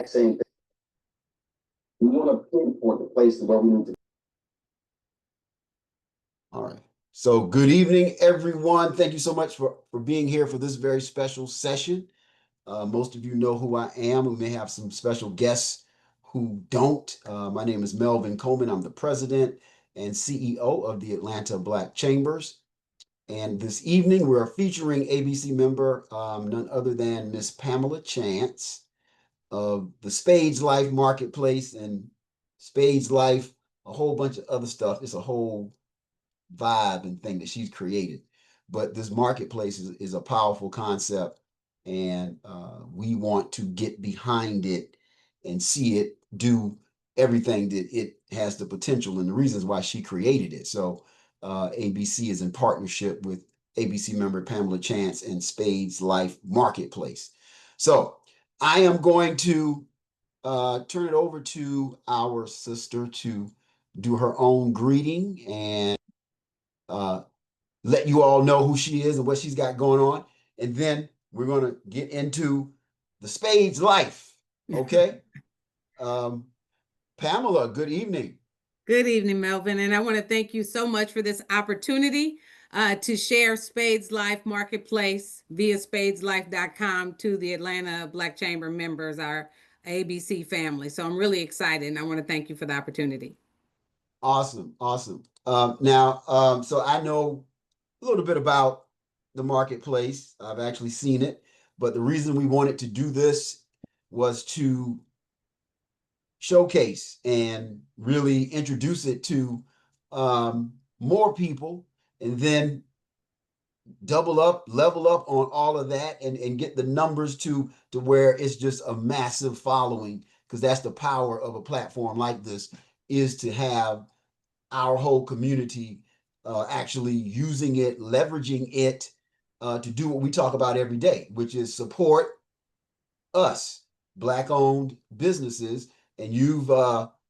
same thing. We want to pinpoint the places where we need to. All right. So good evening, everyone. Thank you so much for being here for this very special session. Most of you know who I am. We may have some special guests who don't. My name is Melvin Coleman. I'm the president and CEO of the Atlanta Black Chambers. And this evening, we're featuring ABC member, none other than Miss Pamela Chance of the Spades Life Marketplace and Spades Life, a whole bunch of other stuff. It's a whole vibe and thing that she's created. But this marketplace is a powerful concept, and we want to get behind it and see it do everything that it has the potential and the reasons why she created it. So ABC is in partnership with ABC member Pamela Chance and Spades Life Marketplace. So I am going to turn it over to our sister to do her own greeting and uh, let you all know who she is and what she's got going on. And then we're going to get into the Spades life. Okay. Pamela, good evening. Good evening, Melvin. And I want to thank you so much for this opportunity to share Spades Life Marketplace via spadeslife.com to the Atlanta Black Chamber members, our ABC family. So I'm really excited and I want to thank you for the opportunity. Awesome. Awesome. So I know a little bit about the marketplace. I've actually seen it, but the reason we wanted to do this was to showcase and really introduce it to more people, and then double up, level up on all of that, and get the numbers to where it's just a massive following, because that's the power of a platform like this, is to have our whole community actually using it, leveraging it to do what we talk about every day, which is support us, Black-owned businesses. And you've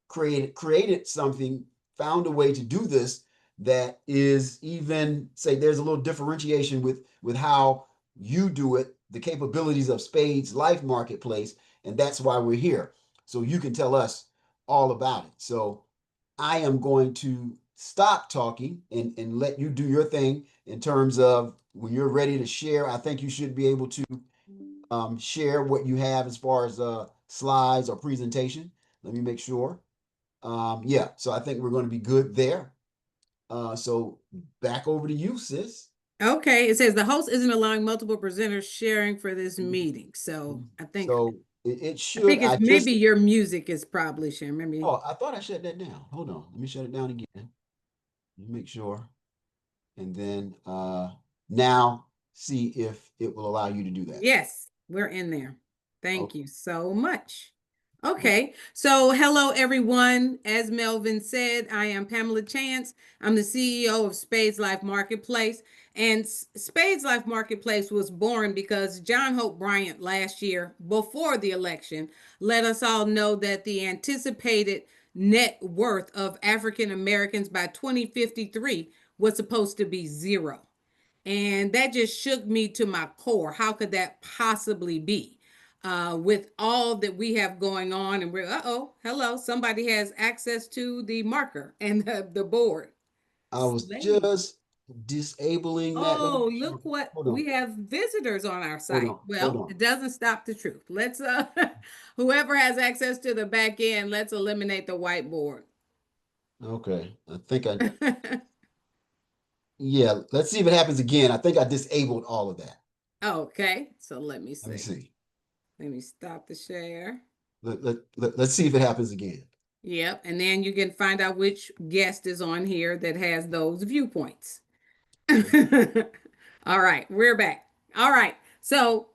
created something, found a way to do this that is, even say there's a little differentiation with how you do it, the capabilities of Spades Life Marketplace, and that's why we're here. So you can tell us all about it. So I am going to stop talking and let you do your thing in terms of when you're ready to share. I think you should be able to share what you have as far as slides or presentation. Let me make sure. Yeah, so I think we're going to be good there. So back over to you, sis. Okay, it says the host isn't allowing multiple presenters sharing for this meeting. So So it I should, think I it's just, maybe your music is probably sharing. Maybe. oh, I thought I shut that down. Hold on, let me shut it down again. Let me make sure. And then now see if it will allow you to do that. Yes, we're in there. Thank Okay. you so much. Okay, so hello everyone. As Melvin said, I am Pamela Chance. I'm the CEO of Spades Life Marketplace. And Spades Life Marketplace was born because John Hope Bryant last year, before the election, let us all know that the anticipated net worth of African Americans by 2053 was supposed to be zero. And that just shook me to my core. How could that possibly be? With all that we have going on, and we're, hello, somebody has access to the marker and the board. I was Slay. just disabling that. Let me Oh, make sure. look what Hold on. we have visitors on our Hold site. on. Hold Well, on. it doesn't stop the truth. Let's whoever has access to the back end, let's eliminate the whiteboard. Okay. Yeah, let's see if it happens again. I think I disabled all of that. Okay, so let me Let me see. see. Let me stop the share. Let's see if it happens again. Yep. And then you can find out which guest is on here that has those viewpoints. All right, we're back. All right. So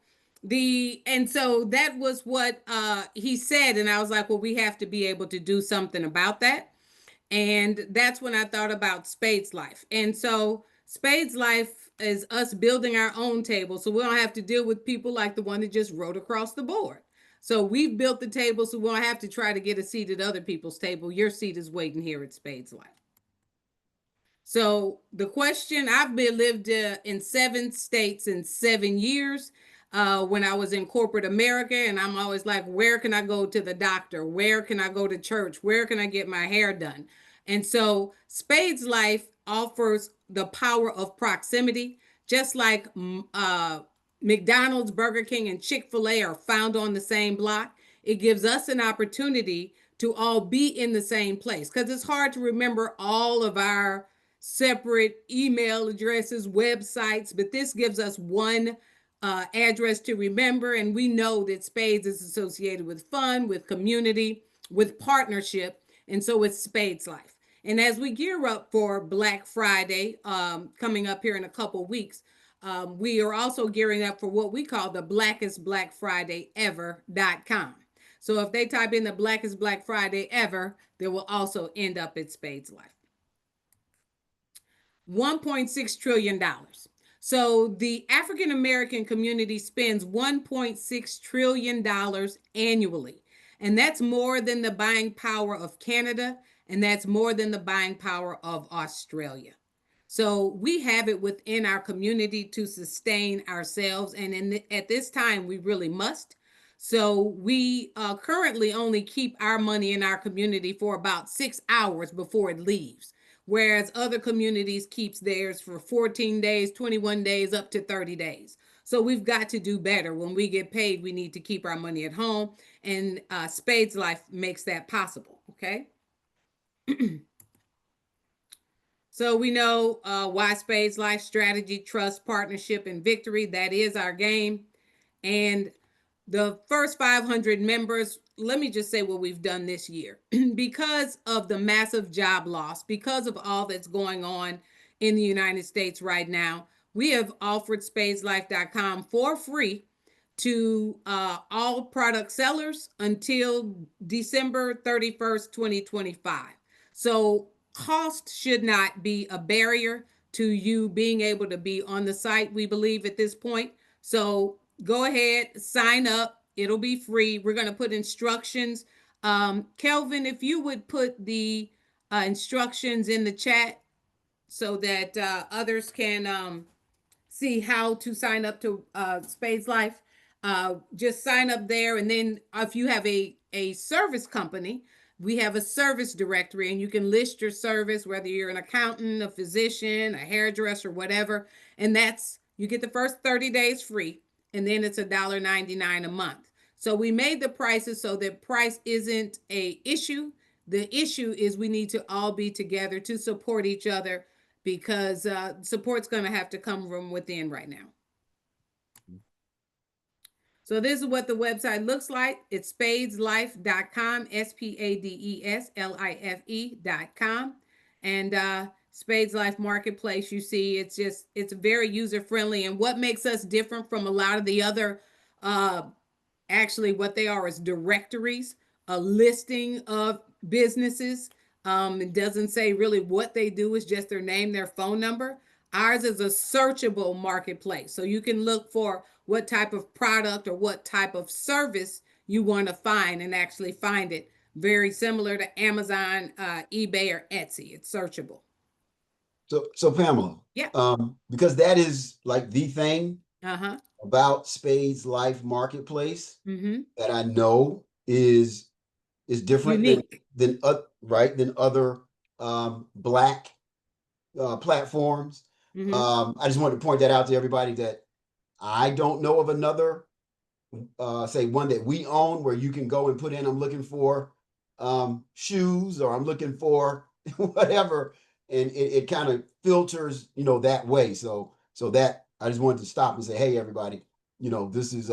that was what he said. And I was like, well, we have to be able to do something about that. And that's when I thought about Spades Life. And so Spades Life is us building our own table. So we don't have to deal with people like the one that just wrote across the board. So we've built the table so we don't have to try to get a seat at other people's table. Your seat is waiting here at Spades Life. So the question, I've been lived in 7 states in 7 years. when I was in corporate America, and I'm always like, where can I go to the doctor? Where can I go to church? Where can I get my hair done? And so Spades Life offers the power of proximity, just like McDonald's, Burger King, and Chick-fil-A are found on the same block. It gives us an opportunity to all be in the same place, because it's hard to remember all of our separate email addresses, websites, but this gives us one address to remember. And we know that Spades is associated with fun, with community, with partnership. And so it's Spades Life. And as we gear up for Black Friday, coming up here in a couple weeks, we are also gearing up for what we call the Blackest Black Friday Ever.com. So if they type in the Blackest Black Friday Ever, they will also end up at Spades Life. $1.6 trillion. So the African American community spends $1.6 trillion annually. And that's more than the buying power of Canada, and that's more than the buying power of Australia. So we have it within our community to sustain ourselves. And at this time, we really must. So we currently only keep our money in our community for about 6 hours before it leaves, whereas other communities keeps theirs for 14 days, 21 days, up to 30 days. So we've got to do better. When we get paid, we need to keep our money at home, and Spades Life makes that possible. Okay. So we know why Spades Life: strategy, trust, partnership, and victory. That is our game. And the first 500 members, let me just say what we've done this year. Because of the massive job loss, because of all that's going on in the United States right now, we have offered spadeslife.com for free to all product sellers until December 31st, 2025. So cost should not be a barrier to you being able to be on the site, we believe, at this point. So go ahead, sign up. It'll be free. We're going to put instructions. Kelvin, if you would put the instructions in the chat so that others can see how to sign up to Spades Life. Just sign up there, and then if you have a service company, we have a service directory, and you can list your service, whether you're an accountant, a physician, a hairdresser, whatever. And that's, you get the first 30 days free, and then it's $1.99 a month. So we made the prices so that price isn't a issue. The issue is we need to all be together to support each other, because support's going to have to come from within right now. So this is what the website looks like. It's spadeslife.com, SPADESLIFE.com. And Spades Life Marketplace, you see, it's very user friendly. And what makes us different from a lot of the other, actually what they are is directories, a listing of businesses. It doesn't say really what they do, it's just their name, their phone number. Ours is a searchable marketplace. So you can look for what type of product or what type of service you want to find and actually find it. Very similar to Amazon, eBay, or Etsy. It's searchable. So Pamela, Yeah. because that is like the thing Uh-huh. about Spades Life Marketplace Mm-hmm. that I know is different Unique. than other black platforms. Mm-hmm. I just wanted to point that out to everybody that I don't know of another say one that we own where you can go and put in, I'm looking for shoes, or I'm looking for whatever, and it kind of filters, that way. So that I just wanted to stop and say, hey, everybody, this is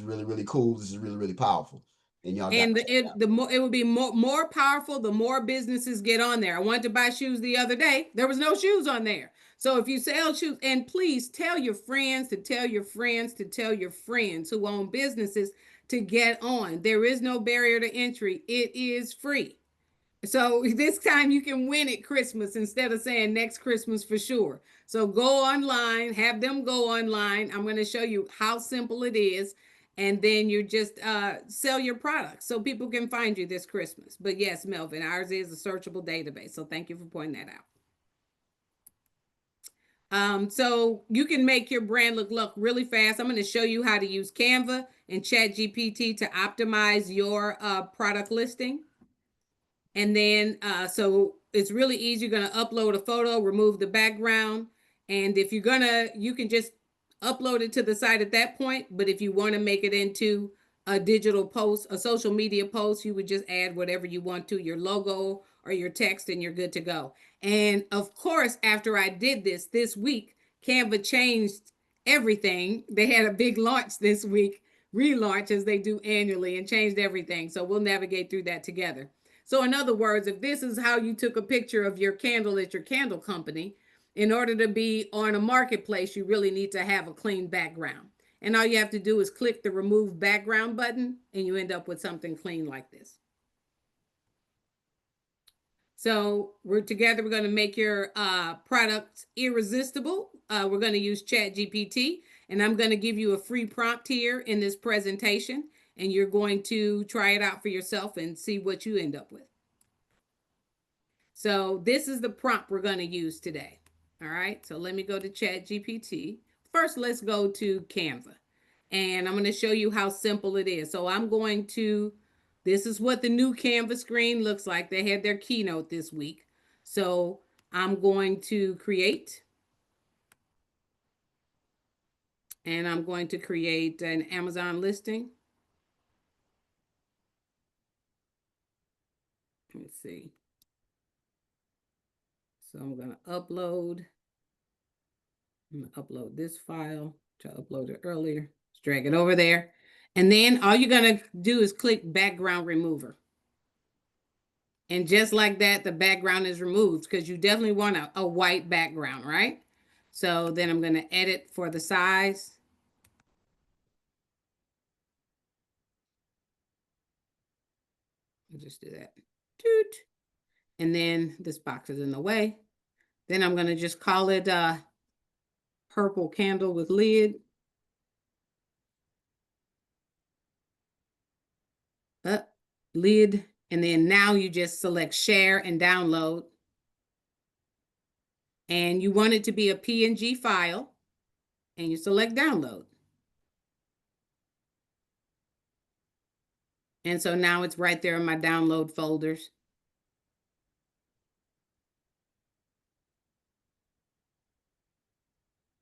really, really cool. This is really, really powerful. And y'all got And to check it it out. the more it would be more powerful the more businesses get on there. I wanted to buy shoes the other day. There was no shoes on there. So if you sell shoes, and please tell your friends to tell your friends to tell your friends who own businesses to get on. There is no barrier to entry. It is free. So this time you can win at Christmas instead of saying next Christmas for sure. So go online, have them go online. I'm going to show you how simple it is. And then you just sell your products so people can find you this Christmas. But yes, Melvin, ours is a searchable database. So thank you for pointing that out. So you can make your brand look really fast. I'm going to show you how to use Canva and ChatGPT to optimize your product listing. And then, so it's really easy. You're going to upload a photo, remove the background. And if you're going to, you can just upload it to the site at that point. But if you want to make it into a digital post, a social media post, you would just add whatever you want to, your logo or your text, and you're good to go. And of course, after I did this week, Canva changed everything. They had a big launch this week, relaunch as they do annually, and changed everything. So we'll navigate through that together. So, in other words, if this is how you took a picture of your candle at your candle company, in order to be on a marketplace, you really need to have a clean background. And all you have to do is click the remove background button, and you end up with something clean like this. So we're together. We're going to make your product irresistible. We're going to use ChatGPT, and I'm going to give you a free prompt here in this presentation, and you're going to try it out for yourself and see what you end up with. So this is the prompt we're going to use today. All right, so let me go to ChatGPT. First, let's go to Canva. And I'm going to show you how simple it is. So I'm going to, this is what the new Canva screen looks like. They had their keynote this week. So I'm going to create. And I'm going to create an Amazon listing. Let's see. So I'm going to upload. I'm going to upload this file, which I uploaded earlier. Just drag it over there. And then all you're going to do is click background remover. And just like that, the background is removed because you definitely want a white background, right? So then I'm going to edit for the size. I'll just do that. Toot. And then this box is in the way. Then I'm going to just call it purple candle with lid. Lid. And then now you just select share and download. And you want it to be a PNG file. And you select download. And so now it's right there in my download folders.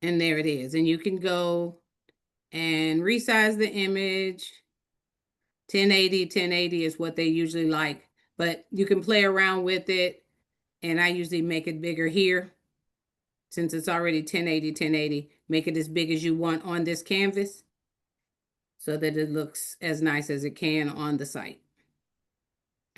And there it is. And you can go and resize the image. 1080 is what they usually like, but you can play around with it. And I usually make it bigger here. Since it's already 1080, make it as big as you want on this canvas so that it looks as nice as it can on the site.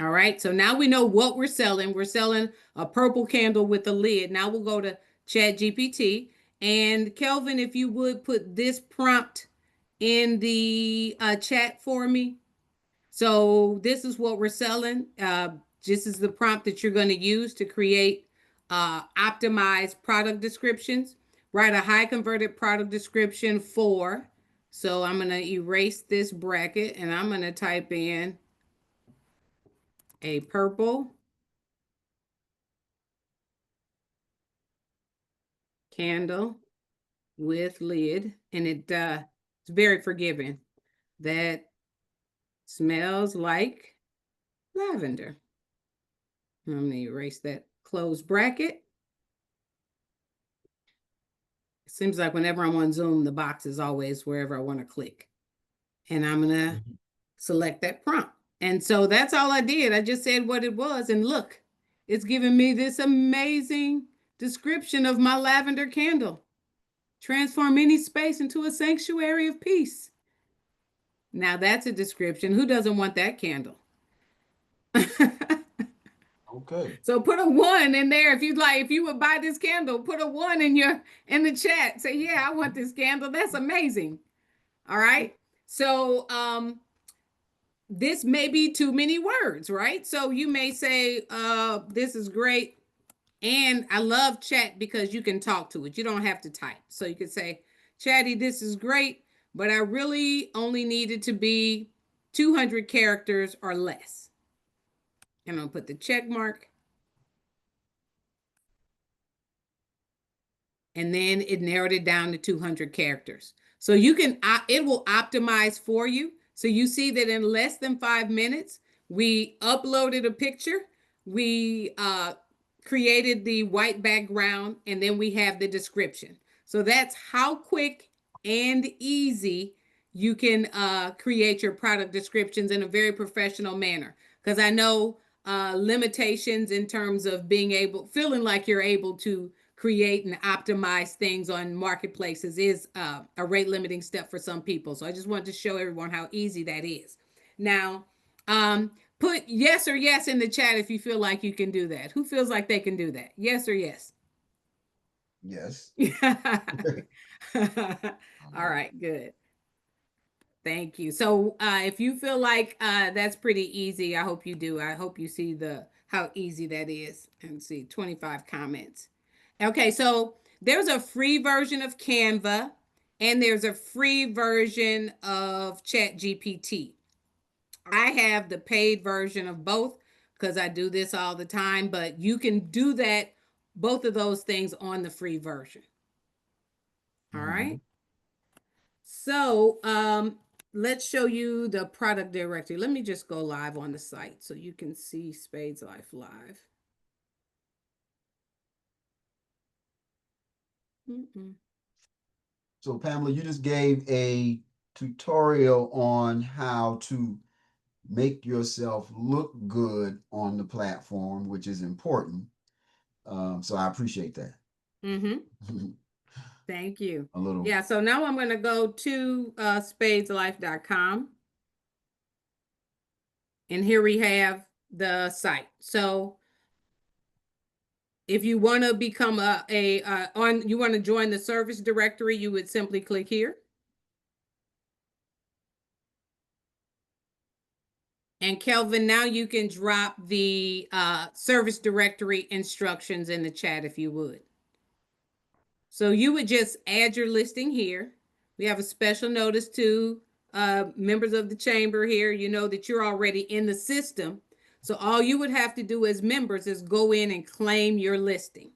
All right, so now we know what we're selling. We're selling a purple candle with a lid. Now we'll go to ChatGPT. And Kelvin, if you would put this prompt in the chat for me. So this is what we're selling. This is the prompt that you're going to use to create optimized product descriptions. Write a high converted product description for. So I'm going to erase this bracket and I'm going to type in a purple candle with lid. And it's very forgiving. That smells like lavender. I'm going to erase that closed bracket. It seems like whenever I'm on Zoom, the box is always wherever I want to click. And I'm going to select that prompt. And so that's all I did. I just said what it was. And look, it's giving me this amazing description of my lavender candle. Transform any space into a sanctuary of peace. Now that's a description. Who doesn't want that candle? Okay. So put a 1 in there if you'd like. If you would buy this candle, put a 1 in the chat. Say, yeah, I want this candle. That's amazing. All right. So this may be too many words, right? So you may say, this is great. And I love chat because you can talk to it. You don't have to type. So you could say, Chatty, this is great, but I really only needed to be 200 characters or less. And I'll put the check mark. and then it narrowed it down to 200 characters. So you can, it will optimize for you. So you see that in less than 5 minutes, we uploaded a picture, we created the white background, and then we have the description. So that's how quick and easy you can create your product descriptions in a very professional manner. Because I know limitations in terms of being able, feeling like you're able to create and optimize things on marketplaces is a rate limiting step for some people. So I just wanted to show everyone how easy that is. Now, put yes or yes in the chat if you feel like you can do that. Who feels like they can do that? Yes or yes? Yes. All right, good. Thank you. So if you feel like that's pretty easy, I hope you do. I hope you see the how easy that is. And see 25 comments. Okay, so there's a free version of Canva and there's a free version of Chat GPT. I have the paid version of both because I do this all the time, but you can do that, both of those things on the free version. All Mm-hmm. right. So let's show you the product directory. Let me just go live on the site so you can see Spades Life Live. Mm-mm. So Pamela, you just gave a tutorial on how to make yourself look good on the platform, which is important. So I appreciate that. Mm-hmm. Thank you. A little. Yeah, so now I'm going to go to spadeslife.com. And here we have the site. So if you want to become you want to join the service directory, you would simply click here. And Kelvin, now you can drop the service directory instructions in the chat if you would. So you would just add your listing here. We have a special notice to members of the chamber here. You know that you're already in the system. So all you would have to do as members is go in and claim your listing.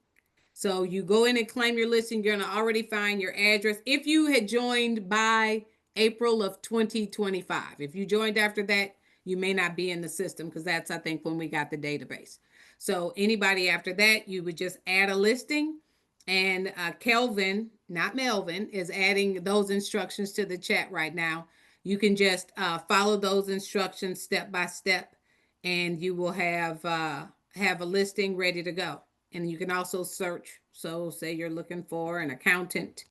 So you go in and claim your listing. You're going to already find your address. If you had joined by April of 2025, if you joined after that, you may not be in the system because that's, I think, when we got the database. So anybody after that, you would just add a listing. And Kelvin, not Melvin, is adding those instructions to the chat right now. You can just follow those instructions step by step, and you will have a listing ready to go. And you can also search. So, say you're looking for an accountant,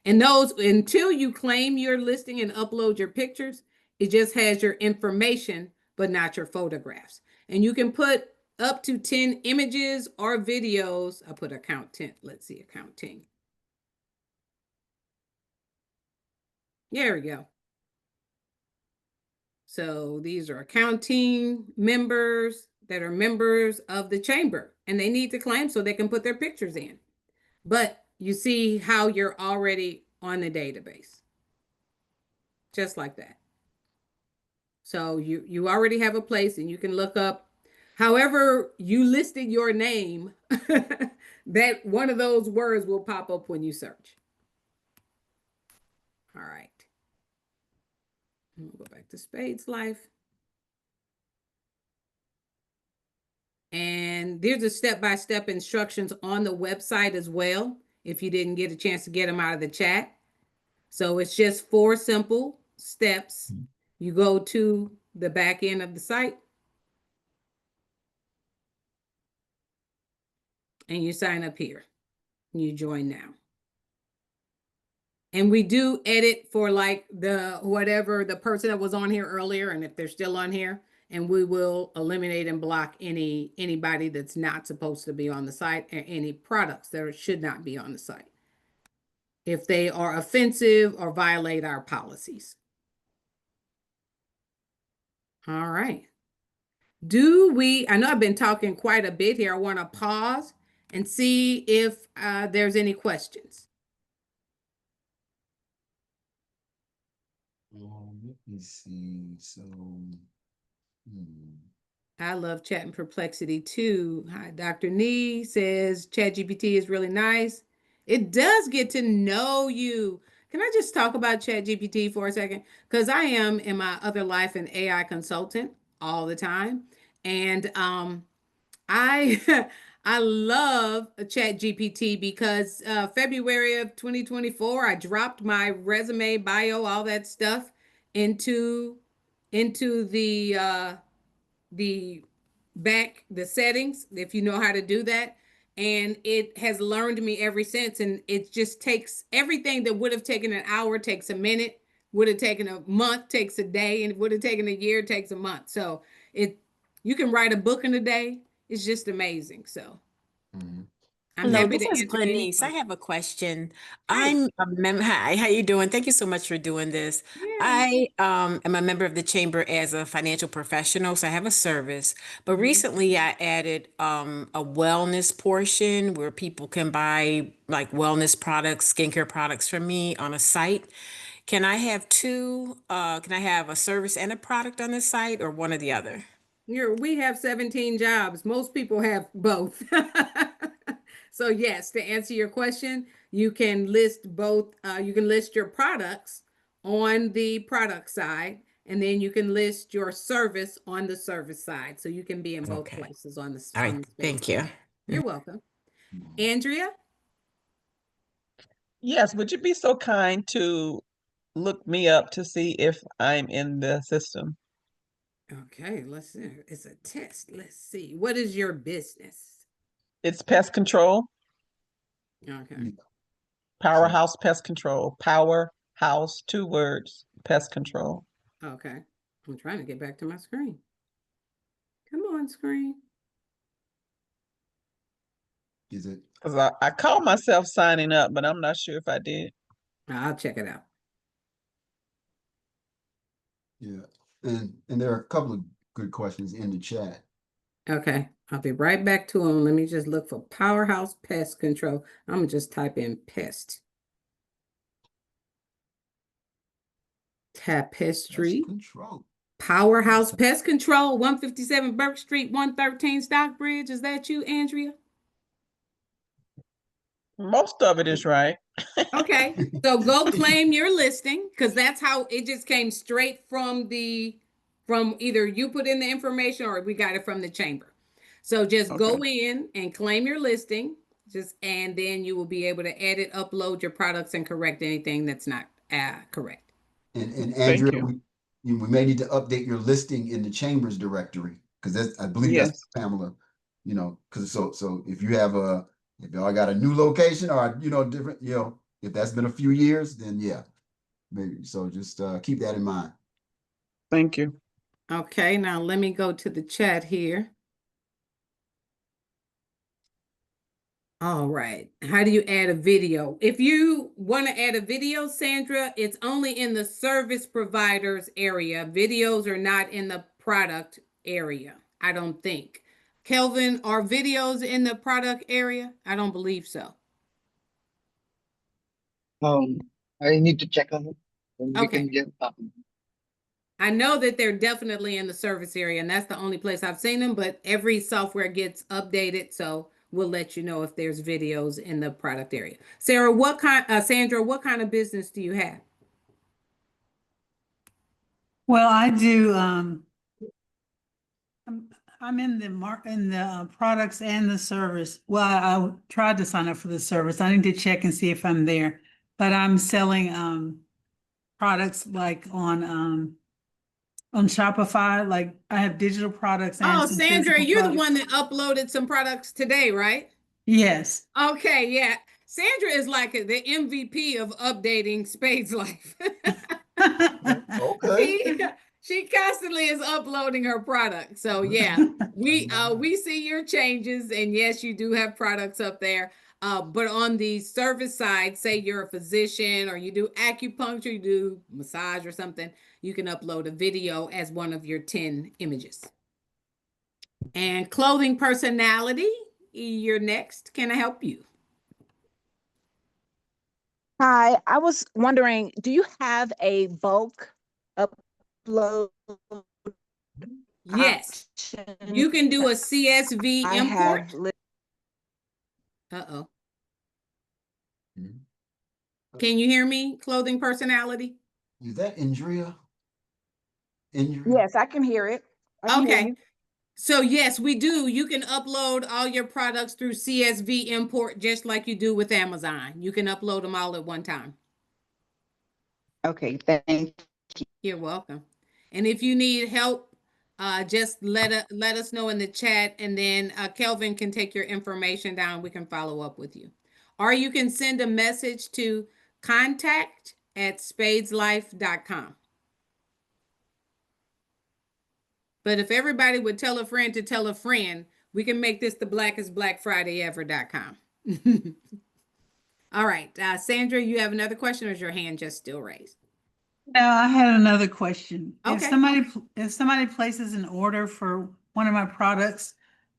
and those until you claim your listing and upload your pictures, it just has your information, but not your photographs. And you can put up to 10 images or videos. I put accountant. Let's see, accounting. There we go. So these are accounting members that are members of the chamber, and they need to claim so they can put their pictures in. But you see how you're already on the database, just like that. So you already have a place, and you can look up however you listed your name. That one of those words will pop up when you search. All right. We'll go back to Spades Life. And there's a step-by-step instructions on the website as well, if you didn't get a chance to get them out of the chat. So it's just 4 simple steps. You go to the back end of the site and you sign up here. You join now. And we do edit for like the whatever the person that was on here earlier, and if they're still on here, and we will eliminate and block anybody that's not supposed to be on the site, or any products that should not be on the site if they are offensive or violate our policies. All right. I know I've been talking quite a bit here. I want to pause and see if there's any questions. Let me see. So, I love Chat and Perplexity too. Hi, Dr. Nee says ChatGPT is really nice. It does get to know you. Can I just talk about ChatGPT for a second? Because I am in my other life an AI consultant all the time. And I I love ChatGPT because February of 2024, I dropped my resume, bio, all that stuff into into the the settings, if you know how to do that. And it has learned me ever since. And it just takes everything that would have taken an hour, takes a minute, would have taken a month, takes a day, and it would have taken a year, takes a month. So it you can write a book in a day. It's just amazing. So Mhm. I'm Hello, happy this to is answer any Glenice. I question. have a question. Hi. I'm a member. Hi, how you doing? Thank you so much for doing this. Yeah. I am a member of the chamber as a financial professional, so I have a service. But Mhm. recently, I added a wellness portion where people can buy like wellness products, skincare products from me on a site. Can I have two? Can I have a service and a product on this site, or one or the other? We have 17 jobs. Most people have both. So yes, to answer your question, you can list both. You can list your products on the product side, and then you can list your service on the service side. So you can be in both Okay. places on All right. the space Thank side. you. You're welcome. Mhm. Andrea? Yes, would you be so kind to look me up to see if I'm in the system? Okay, let's see. It's a test. Let's see. What is your business? It's pest control, Okay. Yeah. So, Powerhouse Pest Control. Powerhouse, two words, pest control. Okay. I'm trying to get back to my screen. Come on, screen. is it? Because I call myself signing up, but I'm not sure if I did. I'll check it out. Yeah. And there are a couple of good questions in the chat. Okay, I'll be right back to them. Let me just look for Powerhouse Pest Control. I'm gonna just type in pest. Pest Tapestry. control. Powerhouse Okay. Pest Control, 157 Burke Street, 113 Stockbridge. Is that you, Andrea? Most of it is right. Okay, so go claim your listing because that's how it just came straight from from either you put in the information or we got it from the chamber. So just Okay. go in and claim your listing, just and then you will be able to edit, upload your products, and correct anything that's not correct. And Thank Andrea, you. we may need to update your listing in the chambers directory because that's I believe that's Yes. Pamela. Because so if you have if y'all got a new location or different, if that's been a few years, then yeah, maybe. So just keep that in mind. Thank you. Okay, now let me go to the chat here. All right. How do you add a video? If you want to add a video, Sandra, it's only in the service providers area. Videos are not in the product area, I don't think. Kelvin, are videos in the product area? I don't believe so. Um, I need to check on it, and we Okay. can get I know that they're definitely in the service area, and that's the only place I've seen them, but every software gets updated, so we'll let you know if there's videos in the product area. Sandra, what kind of business do you have? Well, I do, I'm, I'm in the products and the service. Well, I tried to sign up for the service. I need to check and see if I'm there. But I'm selling, products like on Shopify. Like I have digital products and Oh, some Sandra, physical you're the one products. that uploaded some products today, right? Yes. Okay, yeah. Sandra is like the MVP of updating Spades Life. Okay. she she constantly is uploading her product. So yeah, we see your changes, and yes, you do have products up there. But on the service side, say you're a physician or you do acupuncture, you do massage or something, you can upload a video as one of your 10 images. And clothing personality, you're next. Can I help you? Hi, I was wondering, do you have a bulk upload Yes, option? you can do a CSV I import. have, li- Uh-oh. Can you hear me, clothing personality? Is that Indria? Indria? Yes, I can hear it. I can hear Okay. you. So yes, we do. You can upload all your products through CSV import just like you do with Amazon. You can upload them all at one time. Okay, thank You're welcome. And if you need help, just let us know in the chat, and then Kelvin can take your information down. We can follow up with you, or you can send a message to contact@spadeslife.com. But if everybody would tell a friend to tell a friend, we can make this the Blackest Black Friday Ever.com. All right, Sandra, you have another question, or is your hand just still raised? Now, I had another question. Okay. If somebody places an order for one of my products,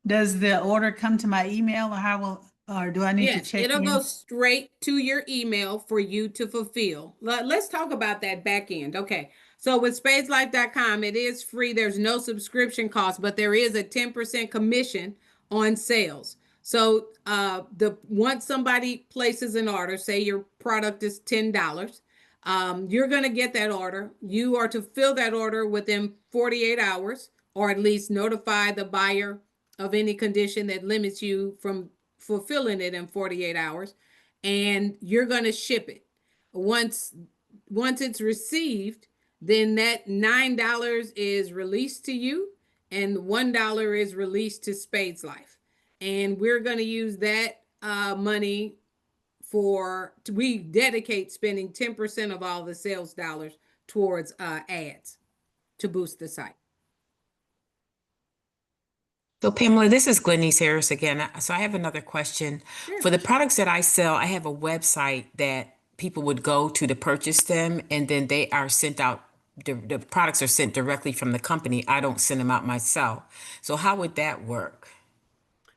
does the order come to my email, or or do I need to Yes, check it'll go in? straight to your email for you to fulfill. Let's talk about that back end. Okay. So with spadeslife.com, it is free. There's no subscription cost, but there is a 10% commission on sales. So the once somebody places an order, say your product is $10, you're going to get that order. You are to fill that order within 48 hours, or at least notify the buyer of any condition that limits you from fulfilling it in 48 hours, and you're going to ship it. Once it's received, then that $9 is released to you, and $1 is released to Spades Life. And we're going to use that money we dedicate spending 10% of all the sales dollars towards ads to boost the site. So Pamela, this is Glennice Harris again. So I have another question. Sure. For the products that I sell, I have a website that people would go to purchase them, and then they are sent out. The products are sent directly from the company. I don't send them out myself. So how would that work?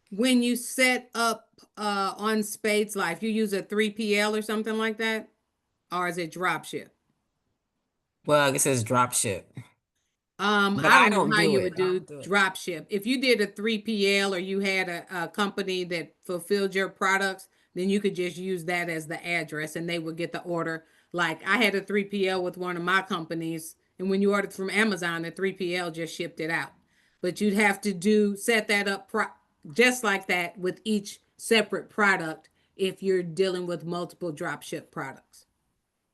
When you set up on Spades Life, you use a 3PL or something like that? Or is it drop ship? Well, it says drop ship, but I I don't know don't how do you it. would do drop ship. If you did a 3PL, or you had a company that fulfilled your products, then you could just use that as the address and they would get the order. Like I had a 3PL with one of my companies, and when you ordered from Amazon, the 3PL just shipped it out. But you'd have to set that up just like that with each separate product if you're dealing with multiple drop ship products.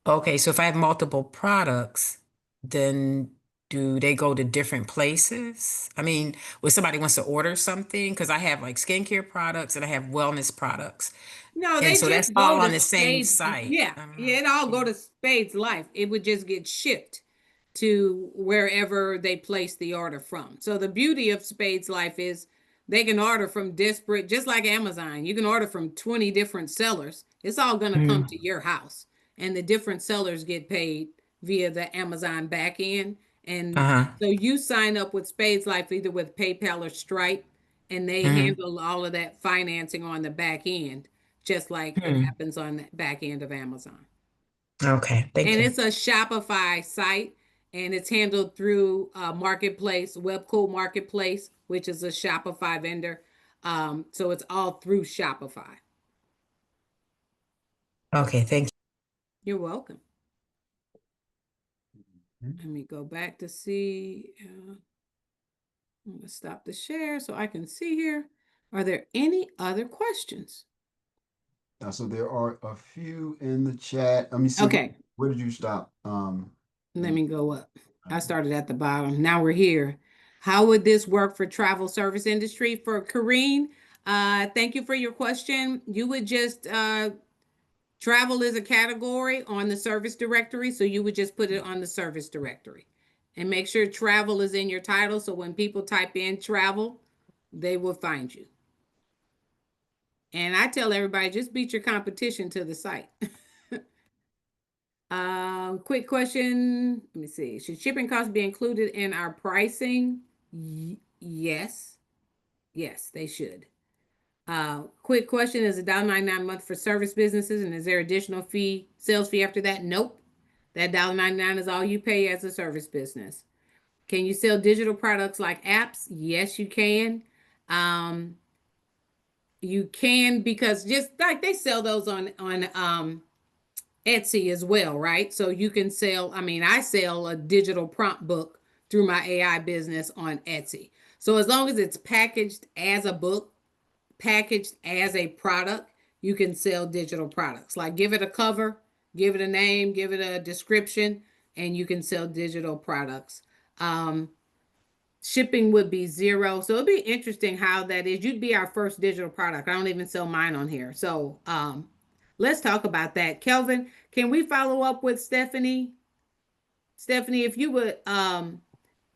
Okay, so if I have multiple products, then do they go to different places? I mean, when somebody wants to order something, because I have like skincare products and I have wellness products. No, And they so that's just go all to on the same Spades. site. Yeah, yeah, it all go to Spades Life. It would just get shipped to wherever they place the order from. So the beauty of Spades Life is they can order from disparate, just like Amazon. You can order from 20 different sellers. It's all going to come Mm. to your house, and the different sellers get paid via the Amazon back end. And Uh-huh. so you sign up with Spades Life either with PayPal or Stripe, and they Hmm. handle all of that financing on the back end, just like it Hmm. happens on the back end of Amazon. Okay, thank And you. it's a Shopify site, and it's handled through Marketplace, Webcool Marketplace, which is a Shopify vendor. So it's all through Shopify. Okay, thank You're welcome. Let me go back to see. I'm going to stop the share so I can see here. Are there any other questions? So there are a few in the chat. Let me see. Okay. Where did you stop? Let me go up. I started at the bottom. Now we're here. How would this work for travel service industry? For Kareen, thank you for your question. You would just travel is a category on the service directory, so you would just put it on the service directory, and make sure travel is in your title. So when people type in travel, they will find you. And I tell everybody, just beat your competition to the site. Quick question. Let me see. Should shipping costs be included in our pricing? Yes. Yes, they should. Quick question. Is $1.99 a month for service businesses, and is there additional sales fee after that? Nope. That $1.99 is all you pay as a service business. Can you sell digital products like apps? Yes, you can. You can, because just like they sell those on Etsy as well, right? So you can sell, I mean, I sell a digital prompt book through my AI business on Etsy. So as long as it's packaged as a book, packaged as a product, you can sell digital products. Like give it a cover, give it a name, give it a description, and you can sell digital products. Um, Shipping would be zero. So it'd be interesting how that is. You'd be our first digital product. I don't even sell mine on here. So let's talk about that. Kelvin, can we follow up with Stephanie? Stephanie, if you would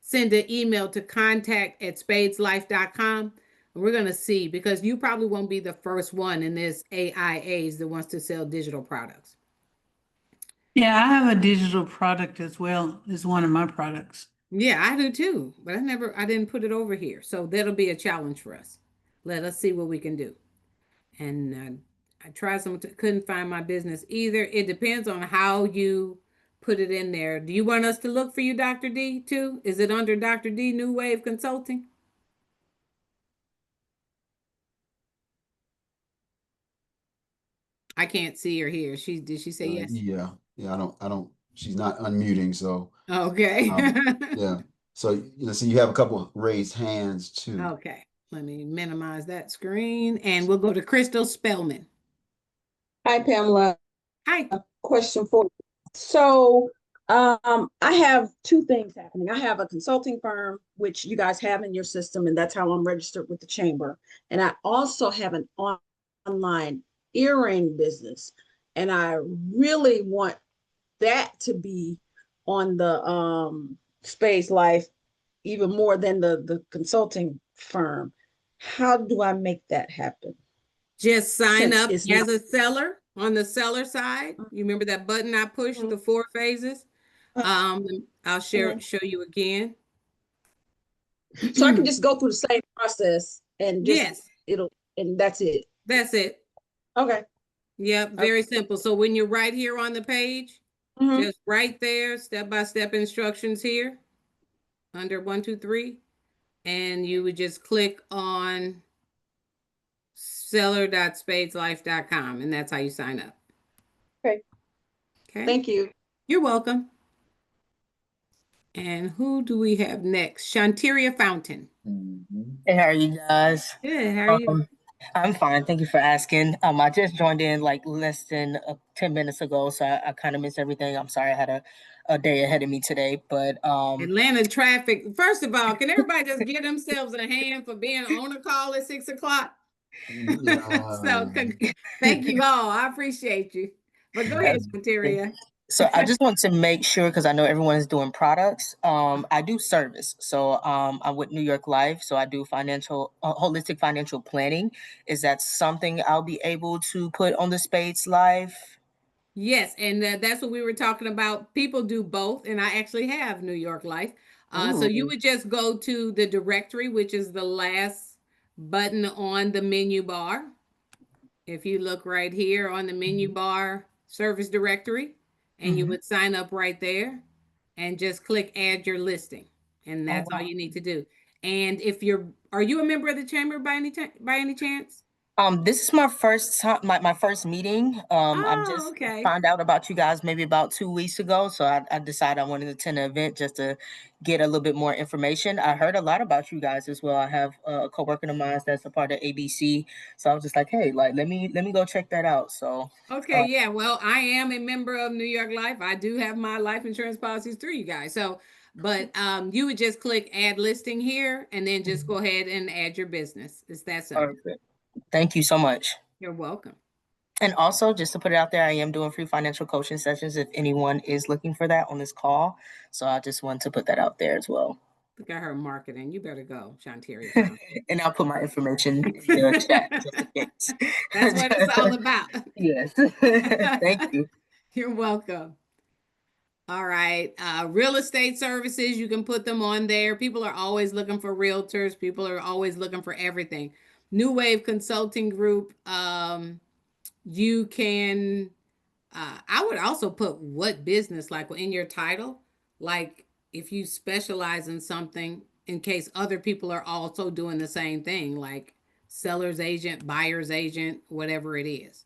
send an email to contact@spadeslife.com. And we're going to see because you probably won't be the first one in this AIAs that wants to sell digital products. Yeah, I have a digital product as well as one of my products. Yeah, I do too, but I didn't put it over here. So that'll be a challenge for us. Let us see what we can do. And I tried some, couldn't find my business either. It depends on how you put it in there. Do you want us to look for you, Dr. D, too? Is it under Dr. D New Wave Consulting? I can't see her here. Did she say yes? Yeah, yeah. I don't. She's not unmuting, so Okay. yeah. So so you have a couple raised hands too. Okay. Let me minimize that screen and we'll go to Crystal Spellman. Hi, Pamela. Hi. Question for you. So, I have two things happening. I have a consulting firm, which you guys have in your system, and that's how I'm registered with the chamber. And I also have an online earring business, and I really want that to be on the Spades Life even more than the consulting firm. How do I make that happen? Just sign Since up it's as not. a seller on the seller side. You remember that button I pushed, the 4 phases? I'll show you again. So I can just go through the same process and just Yes, and that's it. that's it. Okay. Yep, very simple. So when you're right here on the page, Mhm. just right there, step-by-step instructions here under 1, 2, 3, and you would just click on seller.spadeslife.com, and that's how you sign up. Okay. Okay. Thank you. You're welcome. And who do we have next? Shanteria Fountain. Hey, how are you guys? Good. How are you? I'm fine. Thank you for asking. I just joined in like less than 10 minutes ago, so I kind of missed everything. I'm sorry I had a day ahead of me today, but Atlanta traffic. First of all, can everybody just give themselves a hand for being on a call at 6 o'clock? So thank you all. I appreciate you. But go ahead, Shanteria. so I just want to make sure because I know everyone is doing products. I do service, so I'm with New York Life, so I do financial holistic financial planning. Is that something I'll be able to put on the Spades Life? Yes, and that's what we were talking about. People do both, and I actually have New York Life. So you Ooh. would just go to the directory, which is the last button on the menu bar. If you look right here on the menu bar, service directory, and you would sign up right there and just click add your listing. And Oh that's all wow. you need to do. And if are you a member of the chamber by any chance? This is my first time, my first meeting. I Oh, just okay. found out about you guys maybe about 2 weeks ago, so I decided I wanted to attend an event just to get a little bit more information. I heard a lot about you guys as well. I have a coworker of mine that's a part of ABC, so I was just like, hey, like let me go check that out. So, Okay, yeah. Well, I am a member of New York Life. I do have my life insurance policies through you guys. So, but you would just click add listing here and then just go ahead and add your business. It's that simple. perfect. Thank you so much. You're welcome. And also, just to put it out there, I am doing free financial coaching sessions if anyone is looking for that on this call. So I just want to put that out there as well. Look at her marketing. You better go, Shanteria Fountain. And I'll put my information in the chat just in case. That's what it's all about. Yes. Thank you. You're welcome. All right. Real estate services, you can put them on there. People are always looking for realtors. People are always looking for everything. New Wave Consulting Group. You can, I would also put what business, like in your title, like if you specialize in something, in case other people are also doing the same thing, like seller's agent, buyer's agent, whatever it is.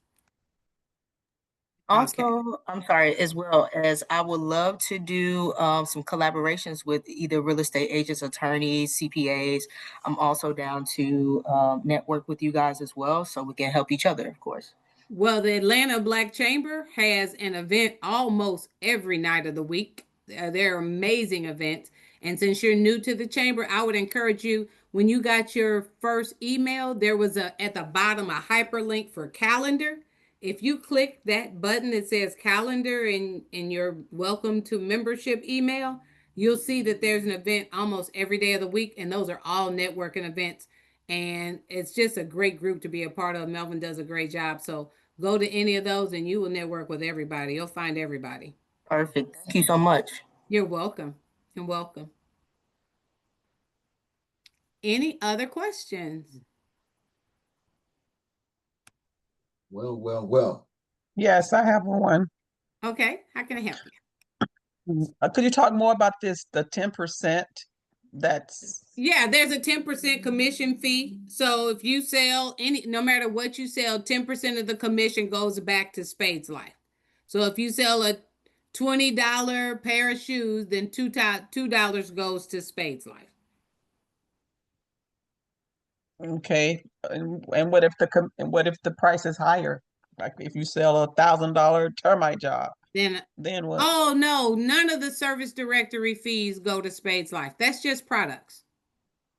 Okay. Also, I'm sorry, as well as I would love to do some collaborations with either real estate agents, attorneys, CPAs. I'm also down to network with you guys as well, so we can help each other, of course. Well, the Atlanta Black Chamber has an event almost every night of the week. They're amazing events. And since you're new to the chamber, I would encourage you when you got your first email, there was a at the bottom a hyperlink for calendar. If you click that button that says calendar in your welcome to membership email, you'll see that there's an event almost every day of the week, and those are all networking events. And it's just a great group to be a part of. Melvin does a great job. So go to any of those and you will network with everybody. You'll find everybody. Perfect. Thank you so much. You're welcome. You're welcome. Any other questions? Well. Yes, I have one. Okay. How can I help you? Could you talk more about this, the 10% that's, Yeah, there's a 10% commission fee. So if you sell no matter what you sell, 10% of the commission goes back to Spades Life. So if you sell a $20 pair of shoes, then $2 goes to Spades Life. okay, and what if the price is higher? Like if you sell $1,000 termite job, Then what? oh no, none of the service directory fees go to Spades Life. That's just products.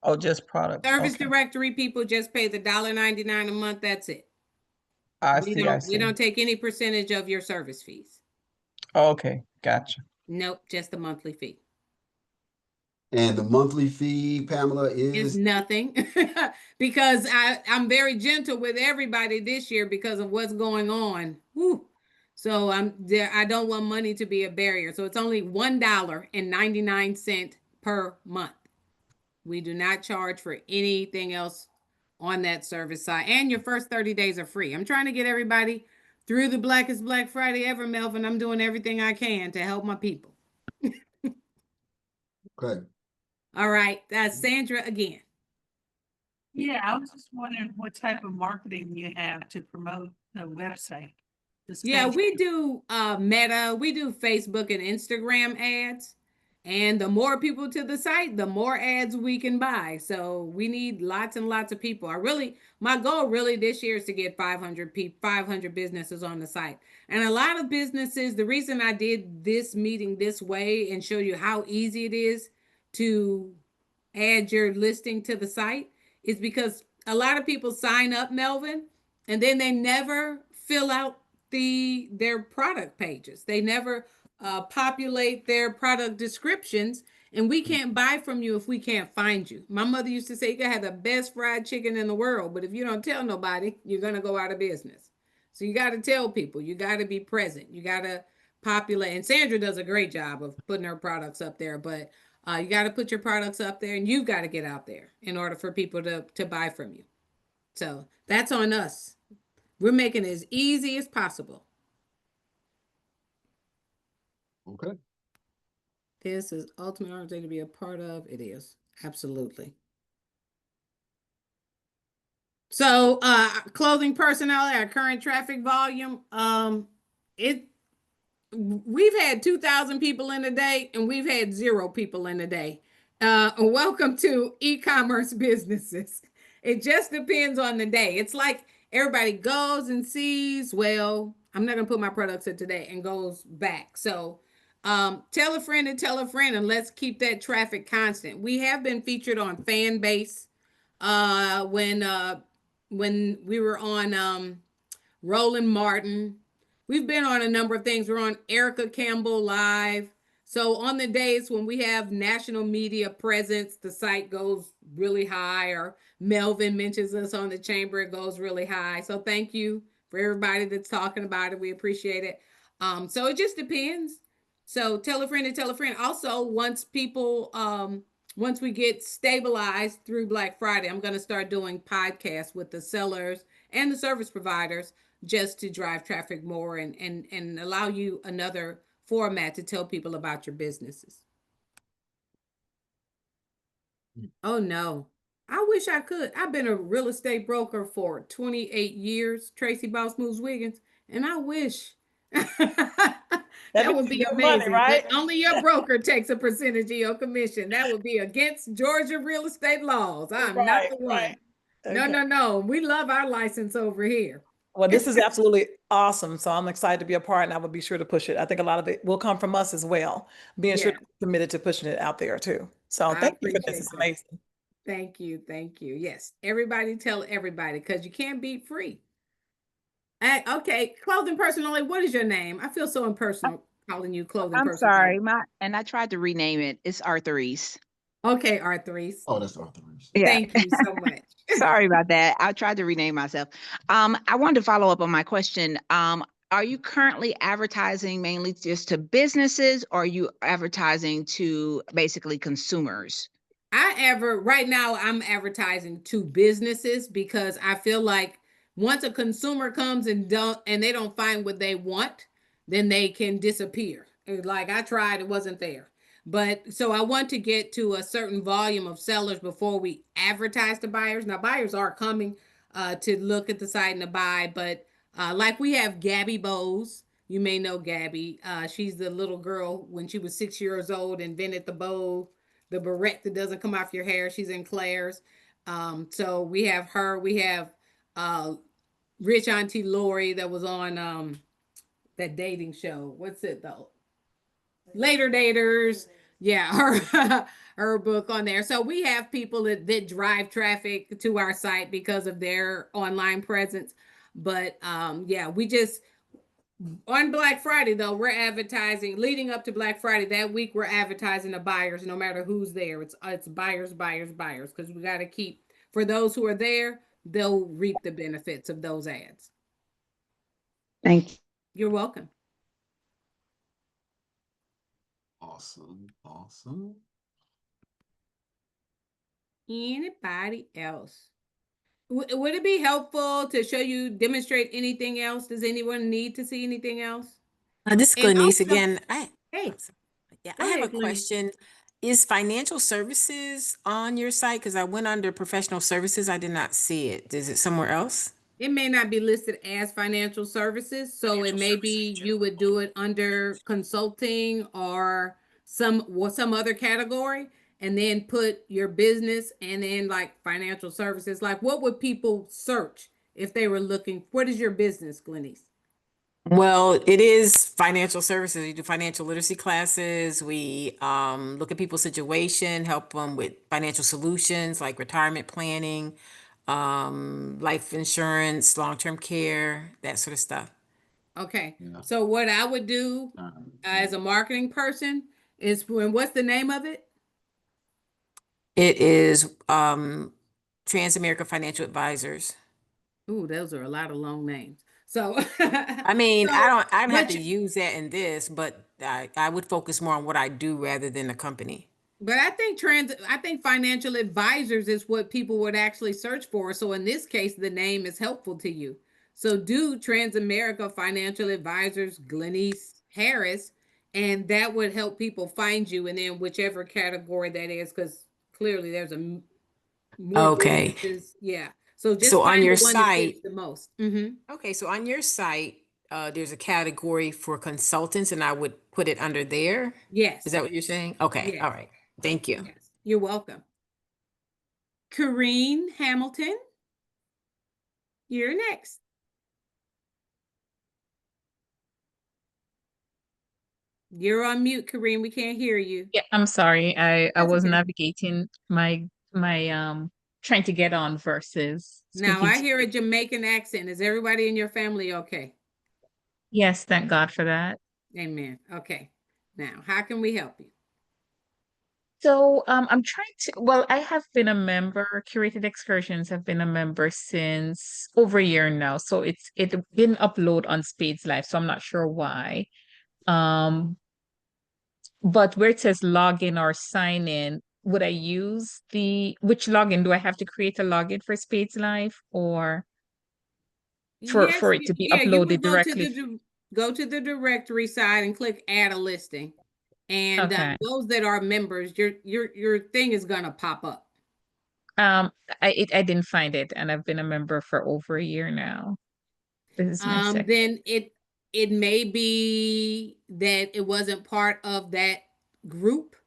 Oh, just products. Service Okay. directory people just pay the $1.99 a month. That's it. I We see, I don't we see. don't take any percentage of your service fees. Okay, gotcha. Nope, just the monthly fee. And the monthly fee, Pamela, Is is nothing because I'm very gentle with everybody this year because of what's going on. Whew. So I'm there. I don't want money to be a barrier. So it's only $1.99 per month. We do not charge for anything else on that service side. And your first 30 days are free. I'm trying to get everybody through the Blackest Black Friday Ever, Melvin. I'm doing everything I can to help my people. okay. All right. That's Sandra again. Yeah, I was just wondering what type of marketing you have to promote the website. Yeah, we do Meta, we do Facebook and Instagram ads. And the more people to the site, the more ads we can buy. So we need lots and lots of people. My goal really this year is to get 500 businesses on the site. And a lot of businesses, the reason I did this meeting this way and show you how easy it is to add your listing to the site is because a lot of people sign up, Melvin, and then they never fill out their product pages. They never populate their product descriptions, and we can't buy from you if we can't find you. My mother used to say you can have the best fried chicken in the world, but if you don't tell nobody, you're gonna go out of business. So you got to tell people. You got to be present. You got to populate. And Sandra does a great job of putting her products up there, but you got to put your products up there, and you've got to get out there in order for people to buy from you. So that's on us. We're making it as easy as possible. Okay. This is ultimate opportunity to be a part of. It is absolutely. So, clothing personnel, our current traffic volume, it we've had 2,000 people in a day and we've had 0 people in a day. Welcome to e-commerce businesses. It just depends on the day. It's like everybody goes and sees, well, I'm not going to put my products in today and goes back. So tell a friend and tell a friend, and let's keep that traffic constant. We have been featured on Fan Base when we were on Roland Martin. We've been on a number of things. We're on Erica Campbell Live. So on the days when we have national media presence, the site goes really high, or Melvin mentions us on the chamber, it goes really high. So thank you for everybody that's talking about it. We appreciate it. So it just depends. So tell a friend and tell a friend. Also, once we get stabilized through Black Friday, I'm going to start doing podcasts with the sellers and the service providers just to drive traffic more and allow you another format to tell people about your businesses. Oh no. I wish I could. I've been a real estate broker for 28 years, Tracy Boss Moves Wiggins, and I wish That That'd would be good money, amazing, right? but only your broker takes a percentage of your commission. That would be against Georgia real estate laws. I'm not Right, the right. one. No, Okay. no, no. We love our license over here. Well, this is absolutely awesome. So I'm excited to be a part and I will be sure to push it. I think a lot of it will come from us as well, being sure Yeah, to be committed to pushing it out there too. So I thank you for this. appreciate It's that. amazing. Thank you. Thank you. Yes. Everybody tell everybody because you can't beat free. Okay. Clothing person only. What is your name? I feel so impersonal calling you clothing I'm person only. sorry, and I tried to rename it. It's Arthurese. Okay, R3s. Oh, that's Arthur Reese. Yeah. Thank you so much. Sorry about that. I tried to rename myself. I wanted to follow up on my question. Are you currently advertising mainly just to businesses, or are you advertising to basically consumers? Right now I'm advertising to businesses because I feel like once a consumer comes and they don't find what they want, then they can disappear. Like I tried, it wasn't there. But so I want to get to a certain volume of sellers before we advertise to buyers. Now buyers are coming to look at the site and to buy, but like we have Gabby Bowes. You may know Gabby. She's the little girl when she was 6 years old invented the bow, the barrette that doesn't come off your hair. She's in Claire's. So we have her. We have Rich Auntie Lori that was on that dating show. What's it though? Later Daters. Yeah, her her book on there. So we have people that drive traffic to our site because of their online presence. But yeah, we just on Black Friday, though, we're advertising leading up to Black Friday. That week, we're advertising to buyers, no matter who's there. It's buyers, buyers, buyers, because we got to keep for those who are there. They'll reap the benefits of those ads. Thank you. You're welcome. Awesome. Awesome. Anybody else? Would it be helpful to show you demonstrate anything else? Does anyone need to see anything else? This is And Glenise also, again. hey, Yeah, I go have a ahead, Glenn. question. Is financial services on your site? Because I went under professional services. I did not see it. Is it somewhere else? It may not be listed as financial services, so it may be you would do it under consulting or some other category, and then put your business and then like financial services. Like, what would people search if they were looking? What is your business, Glenise? Well, it is financial services. We do financial literacy classes. We look at people's situation, help them with financial solutions like retirement planning, life insurance, long-term care, that sort of stuff. Okay, Yeah. so what I would do as a marketing person is what's the name of it? It is Trans-America Financial Advisors. Ooh, those are a lot of long names. So, I mean, so, I don't have but to use that in this, but I would focus more on what I do rather than the company. But I think financial advisors is what people would actually search for. So in this case, the name is helpful to you. So do Transamerica Financial Advisors Glenise Harris, and that would help people find you. And then whichever category that is, because clearly there's more Okay. businesses. Yeah. So just So on find the your one that site, fits the most. Mm-hmm. okay, so on your site, there's a category for consultants, and I would put it under there. Is Yes. that what you're saying? Okay, all Yes. right. Thank you. Yes. You're welcome. Kareen Hamilton, you're next. You're on mute, Kareem. We can't hear you. Yeah, I'm sorry. I That's was okay. navigating my trying to get on versus Now speaking I to hear a you. Jamaican accent. Is everybody in your family okay? Yes, thank God for that. Amen. Okay. Now, how can we help you? So I'm trying to, well, I have been a member, Curated Excursions have been a member since over a year now. So it didn't upload on Spades Life, so I'm not sure why. Um, but where it says login or sign in, would I use which login? Do I have to create a login for Spades Life or Yes, for it to be yeah, you would uploaded directly? go to the directory side and click add a listing. And Okay. those that are members, your thing is gonna pop up. Um, I didn't find it, and I've been a member for over a year now. This is my second. Then it may be that it wasn't part of that group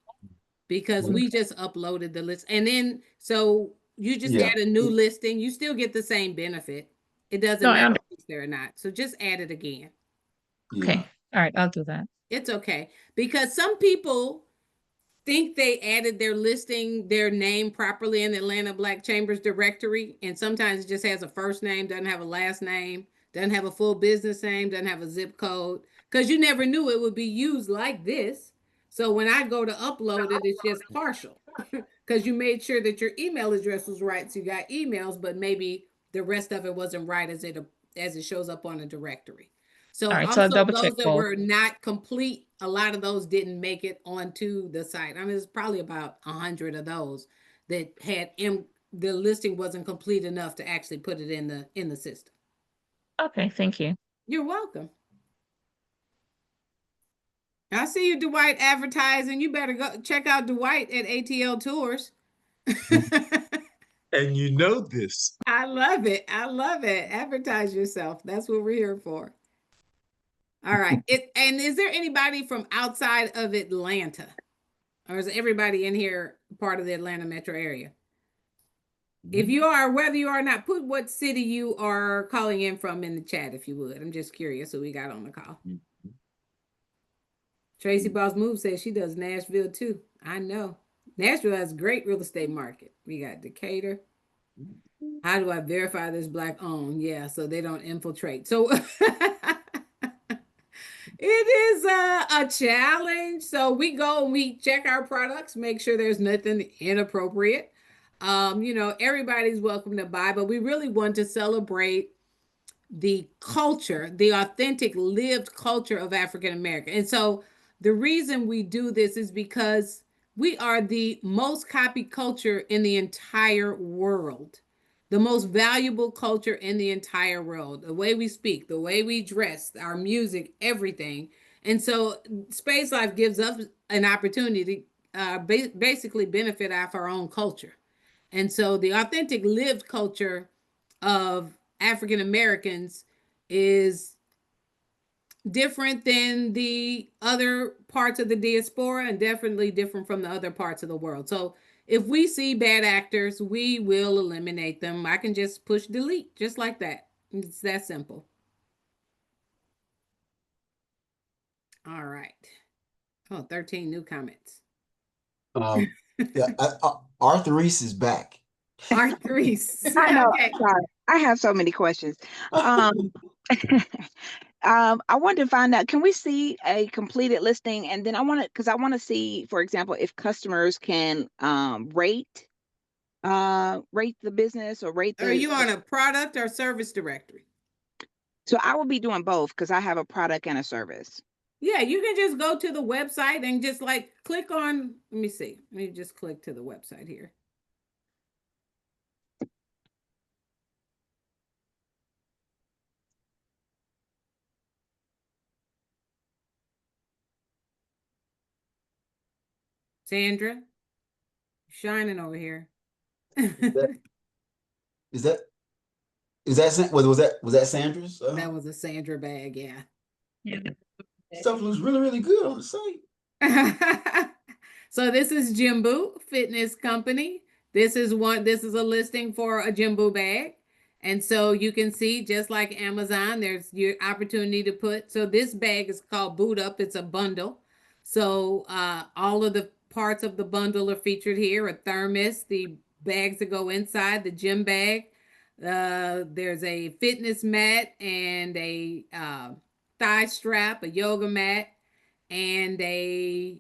because we just uploaded the list. And then, so you just Yeah. add a new listing, you still get the same benefit. It doesn't No, matter if it's there or not. So just add it again. okay. Yeah. All right, I'll do that. It's okay. Because some people think they added their listing, their name properly in the Atlanta Black Chambers directory. And sometimes it just has a first name, doesn't have a last name, doesn't have a full business name, doesn't have a zip code. Because you never knew it would be used like this. So when I go to upload it, it's just partial. Because you made sure that your email address was right. So you got emails, but maybe the rest of it wasn't right as it shows up on a directory. So All right, so I'll also double check those that both. were not complete, a lot of those didn't make it onto the site. I mean, it's probably about 100 of those that had the listing wasn't complete enough to actually put it in the system. Okay, thank you. You're welcome. I see you, Dwight, advertising. You better go check out Dwight at ATL Tours. And you know this. I love it. I love it. Advertise yourself. That's what we're here for. All right. And is there anybody from outside of Atlanta? Or is everybody in here part of the Atlanta metro area? If you are, whether you are not, put what city you are calling in from in the chat, if you would. I'm just curious who we got on the call. Tracy Boss Move says she does Nashville too. I know. Nashville has a great real estate market. We got Decatur. How do I verify this Black owned? Yeah, so they don't infiltrate. So it is a challenge. So we go and we check our products, make sure there's nothing inappropriate. Everybody's welcome to buy, but we really want to celebrate the culture, the authentic lived culture of African American. And so the reason we do this is because we are the most copied culture in the entire world, the most valuable culture in the entire world. The way we speak, the way we dress, our music, everything. And so Space Life gives us an opportunity to basically benefit off our own culture. And so the authentic lived culture of African Americans is different than the other parts of the diaspora and definitely different from the other parts of the world. So if we see bad actors, we will eliminate them. I can just push delete just like that. It's that simple. All right. Oh, 13 new comments. Yeah, Arthur Reese is back. Arthur Reese. I know. Okay. Sorry. I have so many questions. I wanted to find out, can we see a completed listing? And then because I want to see, for example, if customers can rate the business or rate Are you on a product or service directory? So I will be doing both because I have a product and a service. Yeah, you can just go to the website and just like click on, let me see. Let me just click to the website here. Sandra, shining over here. Is that was that Sandra's? That was a Sandra bag, yeah. Stuff looks really, really good on the site. So this is Jimbo Fitness Company. This is a listing for a Jimbo bag. And so you can see, just like Amazon, there's your opportunity to put, so this bag is called Boot Up. It's a bundle. So all of the parts of the bundle are featured here: a thermos, the bags that go inside, the gym bag. There's a fitness mat and a thigh strap, a yoga mat, and a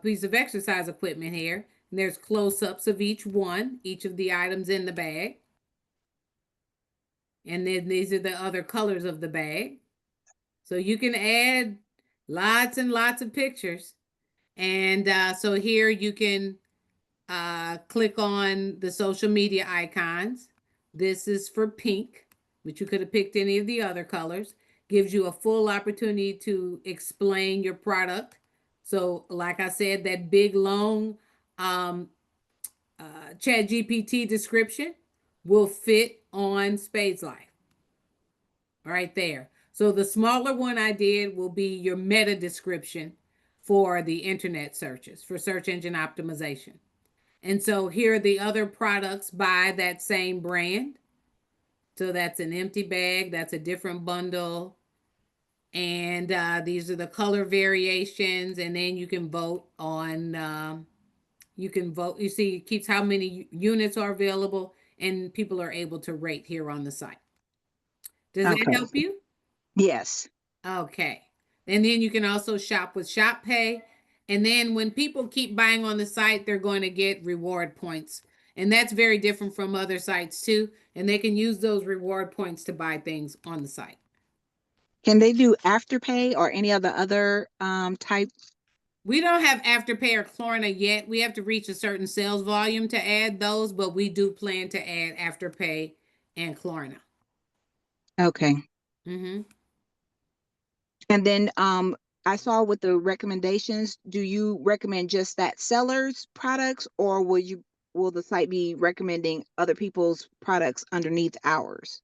piece of exercise equipment here. And there's close-ups of each of the items in the bag. And then these are the other colors of the bag. So you can add lots and lots of pictures. And so here you can click on the social media icons. This is for pink, but you could have picked any of the other colors. Gives you a full opportunity to explain your product. So like I said, that big long chat GPT description will fit on Spades Life right there. So the smaller one I did will be your meta description for the internet searches, for search engine optimization. And so here are the other products by that same brand. So that's an empty bag, that's a different bundle. And these are the color variations. And then you can vote on, you can vote. You see, it keeps how many units are available, and people are able to rate here on the site. Does that Okay. help you? Yes. Okay. And then you can also shop with Shop Pay. And then when people keep buying on the site, they're going to get reward points. And that's very different from other sites too. And they can use those reward points to buy things on the site. Can they do Afterpay or any of the other type? We don't have Afterpay or Klarna yet. We have to reach a certain sales volume to add those, but we do plan to add Afterpay and Klarna. Okay. Mm-hmm. And then I saw with the recommendations, do you recommend just that seller's products, or will the site be recommending other people's products underneath ours?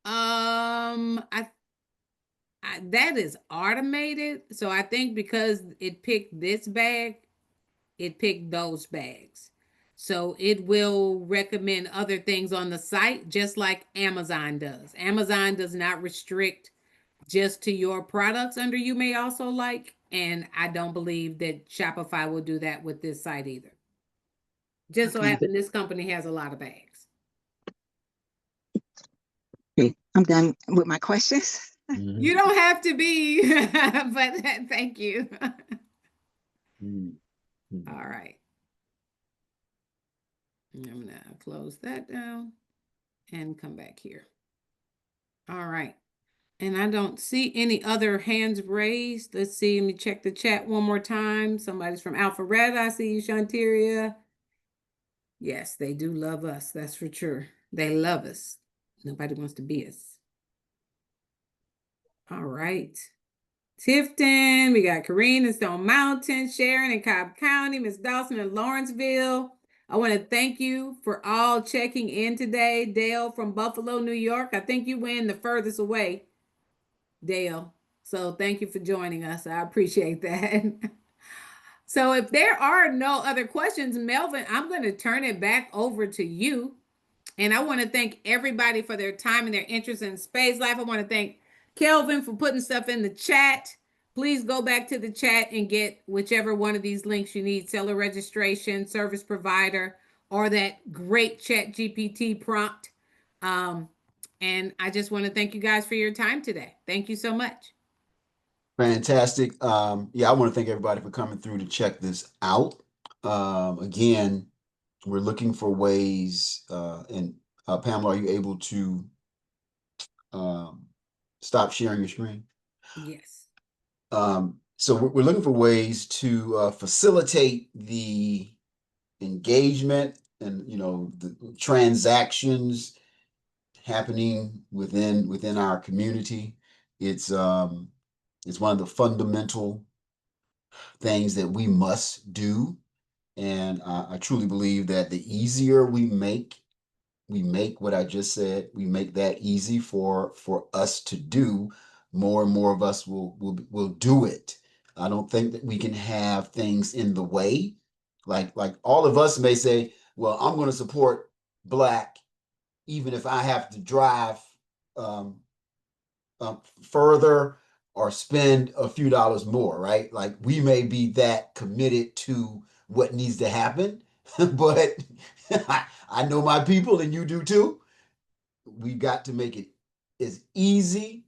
I that is automated. So I think because it picked this bag, it picked those bags. So it will recommend other things on the site, just like Amazon does. Amazon does not restrict just to your products under you may also like. And I don't believe that Shopify will do that with this site either. Just so Okay. happen this company has a lot of bags. Okay. I'm done with my questions. You don't have to be, but thank you. All right. I'm gonna close that down and come back here. All right. And I don't see any other hands raised. Let's see. Let me check the chat one more time. Somebody's from Alpharetta. I see you, Shanteria. Yes, they do love us. That's for sure. They love us. Nobody wants to be us. All right. Tifton, we got Corrine in Stone Mountain, Sharon in Cobb County, Miss Dawson in Lawrenceville. I want to thank you for all checking in today. Dale from Buffalo, New York. I think you went the furthest away, Dale. So thank you for joining us. I appreciate that. So if there are no other questions, Melvin, I'm going to turn it back over to you. And I want to thank everybody for their time and their interest in Spades Life. I want to thank Kelvin for putting stuff in the chat. Please go back to the chat and get whichever one of these links you need, seller registration, service provider, or that great chat GPT prompt. And I just want to thank you guys for your time today. Thank you so much. Fantastic. Yeah, I want to thank everybody for coming through to check this out. Again, we're looking for ways, and Pamela, are you able to stop sharing your screen? Yes. So we're looking for ways to facilitate the engagement and the transactions happening within our community. It's one of the fundamental things that we must do, and I truly believe that the easier we make what I just said, we make that easy for us to do, more and more of us will do it. I don't think that we can have things in the way. Like all of us may say, well, I'm going to support Black even if I have to drive um, further or spend a few dollars more, right? Like we may be that committed to what needs to happen, but I know my people and you do too. We've got to make it as easy,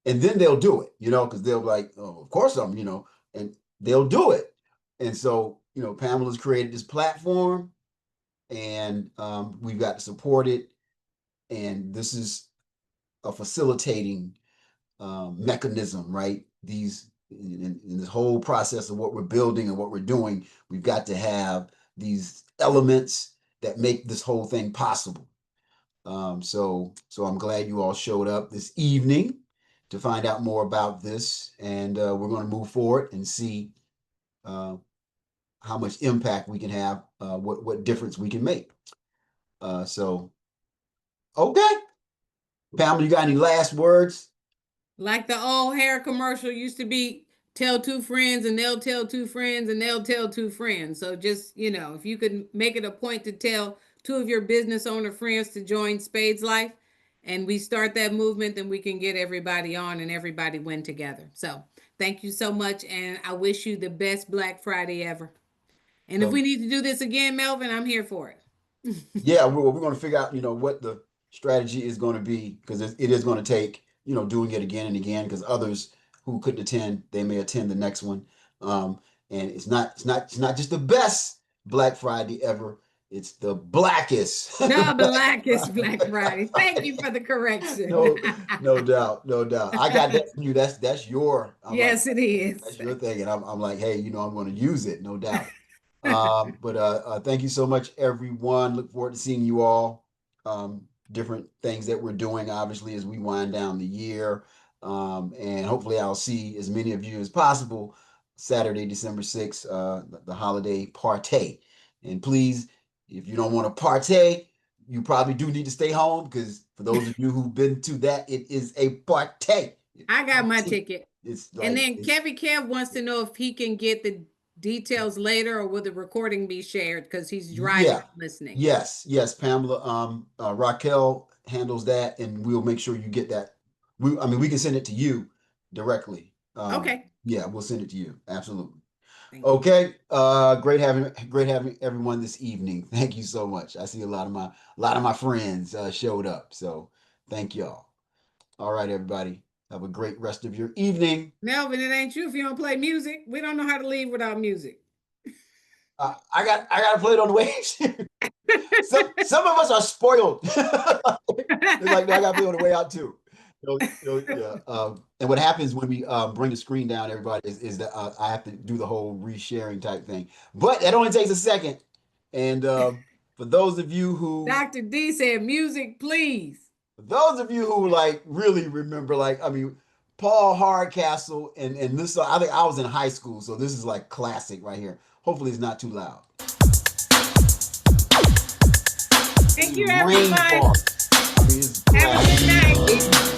and then they'll do it, because they'll be like, oh, of course and they'll do it. And so, Pamela's created this platform, and we've got to support it. And this is a facilitating mechanism, right? In this whole process of what we're building and what we're doing, we've got to have these elements that make this whole thing possible. So I'm glad you all showed up this evening to find out more about this, and we're going to move forward and see how much impact we can have, what difference we can make. So okay. Pamela, you got any last words? Like the old hair commercial used to be, tell two friends and they'll tell two friends and they'll tell two friends. So just, if you could make it a point to tell two of your business owner friends to join Spades Life and we start that movement, then we can get everybody on and everybody win together. So thank you so much. And I wish you the best Black Friday ever. And if So we need to do this again, Melvin, I'm here for it. yeah, we're going to figure out, what the strategy is going to be because it is going to take, doing it again and again because others who couldn't attend, they may attend the next one. And it's not just the best Black Friday ever. It's the blackest. The Blackest Black Friday. Thank you for the correction. No, no doubt, no doubt. I got that from you. That's your. I'm like, Yes, it is. that's your thing, and I'm like, hey, I'm going to use it, no doubt. But thank you so much, everyone. Look forward to seeing you all. Different things that we're doing, obviously, as we wind down the year. And hopefully, I'll see as many of you as possible Saturday, December 6th, the holiday partay. And please, if you don't want to partay, you probably do need to stay home because for those of you who've been to that, it is a partay. I got my ticket. It's And like then Kevin Kev wants to know if he can get the details later or will the recording be shared because he's driving yeah, and listening. yes, Pamela. Raquel handles that, and we'll make sure you get that. We can send it to you directly. Okay. Yeah, we'll send it to you. Absolutely. Thank you. Okay. Great having everyone this evening. Thank you so much. I see a lot of my friends showed up. So thank y'all. All right, everybody. Have a great rest of your evening. Melvin, it ain't you if you don't play music. We don't know how to leave without music. I got to play it on the way. some of us are spoiled. It's like, no, I got to play on the way out too. Yeah. And what happens when we bring the screen down, everybody, is that I have to do the whole resharing type thing. But that only takes a second. And for those of you who Dr. D said, music, please. for those of you who like really remember, Paul Hardcastle and this song, I think I was in high school, so this is like classic right here. Hopefully it's not too loud. Thank you, everybody. Rainfall. Have a good night.